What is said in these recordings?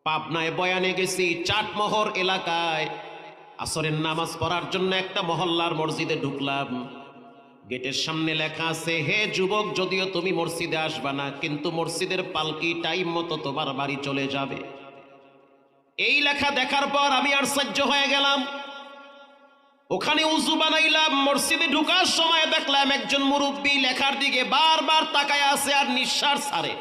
পাবনায় বয়ানে গেছি, চাটমোহর এলাকায় আসরের নামাজ পড়ার জন্য একটা মহল্লার মসজিদে ঢুকলাম। গেটের সামনে লেখা আছে, হে যুবক, যদিও তুমি মসজিদে আসবা না, কিন্তু মসজিদের পালকি টাইম মতো তোমার বাড়ি চলে যাবে। এই লেখা দেখার পর আমি আশ্চর্য হয়ে গেলাম। ওখানে উজু বানাইলাম, মসজিদে ঢুকার সময় দেখলাম একজন মুরব্বী লেখার দিকে বারবার তাকায় আছে আর নিঃশ্বাস ছাড়ে।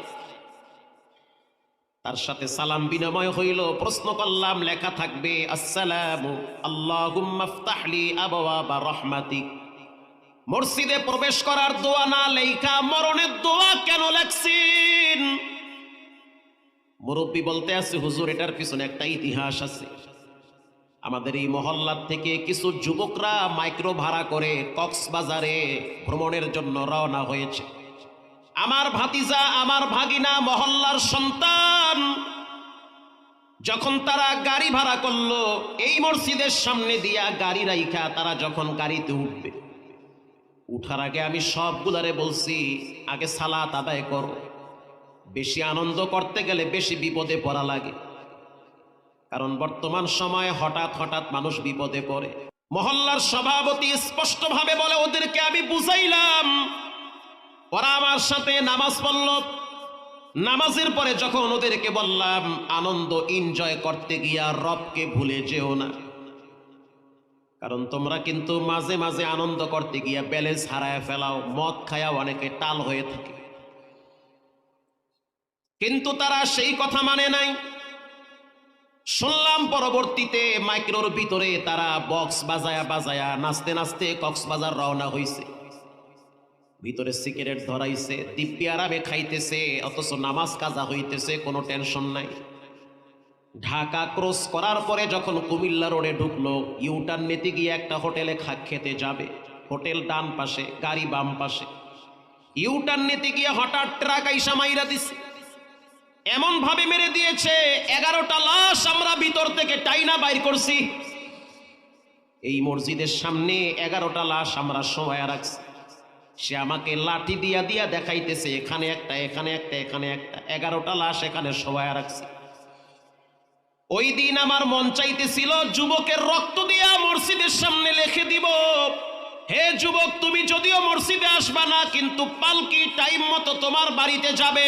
তার সাথে সালাম বিনিময় হইল। প্রশ্ন করলাম, লেখা থাকবে আসসালামু আল্লাহুম্মা ইফতাহলি আবওয়াবা রাহমাতিক। মসজিদে প্রবেশ করার দোয়া না লেখা মরণের দোয়া কেন লেখছেন? মুরব্বী বলতে আছে, হুজুর, এটার পিছনে একটা ইতিহাস আছে। আমাদের এই মহল্লার থেকে কিছু যুবকরা মাইক্রো ভাড়া করে কক্সবাজারে ভ্রমণের জন্য রওনা হয়েছে। আমার ভাতিজা, আমার ভাগিনা, মহল্লার সন্তান, যখন তারা গাড়ি ভাড়া করলো, এই মসজিদের সামনে দিয়া গাড়ি রাইখা তারা যখন গাড়িতে উঠবে, উঠার আগে আমি সবগুলারে বলছি, আগে সালাত আদায় করো। বেশি আনন্দ করতে গেলে বেশি বিপদে পড়া লাগে, কারণ বর্তমান সময়ে হঠাৎ হঠাৎ মানুষ বিপদে পড়ে। মহল্লার সভাপতি স্পষ্টভাবে বলে, ওদেরকে আমি বুঝাইলাম, ওরা আমার সাথে নামাজ পড়ল। নামাজের পরে যখন ওদেরকে বললাম, আনন্দ এনজয় করতে গিয়া রবকে ভুলে যেও না, কারণ তোমরা কিন্তু মাঝে মাঝে আনন্দ করতে গিয়া ব্যালেন্স হারায় ফেলাও, মদ খায়া অনেকে টাল হয়ে থাকে। কিন্তু তারা সেই কথা মানে নাই। শুনলাম পরবর্তীতে মাইক্রোর ভিতরে তারা বক্স বাজায়া বাজায়া নাচতে নাচতে কক্সবাজার রওনা হইছে। ভিতরে সিগারেট ধরাইছে, দিব্যি আরামে খাইতেছে, অথচ নামাজ কাজা হইতেছে, কোনো টেনশন নাই। ঢাকা ক্রস করার পরে যখন কুমিল্লা রোডে ঢুকলো, ইউটার্ন নিতে গিয়ে একটা হোটেলে খেতে যাবে। হোটেল ডান পাশে, গাড়ি বাম পাশে। ইউটার্ন নিতে গিয়ে হঠাৎ ট্রাক আইসা মাইরা দিছে। এমন ভাবে মেরে দিয়েছে, 11টা লাশ আমরা ভিতর থেকে টাইনা বাইর করছি। এই মসজিদের সামনে 11টা লাশ আমরা শোয়া রাখছি। সে আমাকে লাঠি দিয়া দিয়া দেখাইতেছে, এখানে একটা, এখানে একটা, এখানে একটা, 11টা লাশ এখানে শোয়া রাখছি। ওই দিন আমার মন চাইতেছিল যুবকের রক্ত দিয়া মসজিদের সামনে লিখে দিব, হে যুবক, তুমি যদিও মসজিদে আসবা না, কিন্তু পালকি টাইম মতো তোমার বাড়িতে যাবে।